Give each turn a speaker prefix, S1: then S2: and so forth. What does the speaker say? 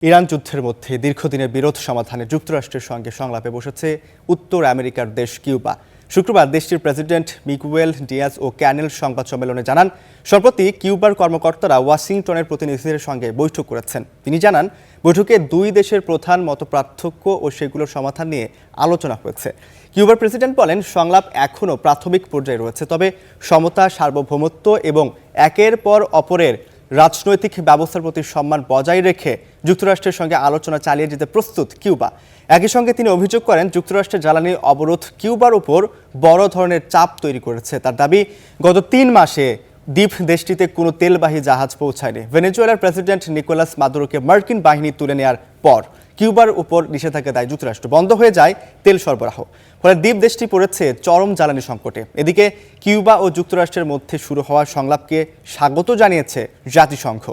S1: Iran যুদ্ধের মধ্যে দীর্ঘদিনের বিরোধ সমাধানে যুক্তরাষ্ট্রের সঙ্গে সংলাপে বসেছে উত্তর আমেরিকার দেশ কিউবা। শুক্রবার দেশটির প্রেসিডেন্ট মিগুয়েল ডিয়াজ ও ক্যানেল সংবাদ সম্মেলনে জানান, সম্প্রতি কিউবার কর্মকর্তারা ওয়াশিংটনের প্রতিনিধিদের সঙ্গে বৈঠক করেছেন। তিনি জানান, বৈঠকে দুই দেশের প্রধান মতপার্থক্য ও সেগুলোর সমাধান নিয়ে আলোচনা হয়েছে। কিউবার প্রেসিডেন্ট বলেন, সংলাপ এখনও প্রাথমিক পর্যায়ে রয়েছে, তবে সমতা, সার্বভৌমত্ব এবং একের পর অপরের রাজনৈতিক ব্যবস্থার প্রতি সম্মান বজায় রেখে যুক্তরাষ্ট্রের সঙ্গে আলোচনা চালিয়ে যেতে প্রস্তুত কিউবা। একই সঙ্গে তিনি অভিযোগ করেন, যুক্তরাষ্ট্রের জ্বালানি অবরোধ কিউবার উপর বড় ধরনের চাপ তৈরি করেছে। তার দাবি, গত ৩ মাসে দ্বীপ দেশটিতে কোনো তেলবাহী জাহাজ পৌঁছায়নি। ভেনেজুয়েলার প্রেসিডেন্ট নিকোলাস মাদুরোকে মার্কিন বাহিনী তুলে নেওয়ার পর কিউবার উপর নিষেধাজ্ঞা দেয় যুক্তরাষ্ট্র। বন্ধ হয়ে যায় তেল সরবরাহ, ফলে দ্বীপ দেশটি পড়েছে চরম জ্বালানি সংকটে। এদিকে কিউবা ও যুক্তরাষ্ট্রের মধ্যে শুরু হওয়া সংলাপকে স্বাগত জানিয়েছে জাতিসংঘ।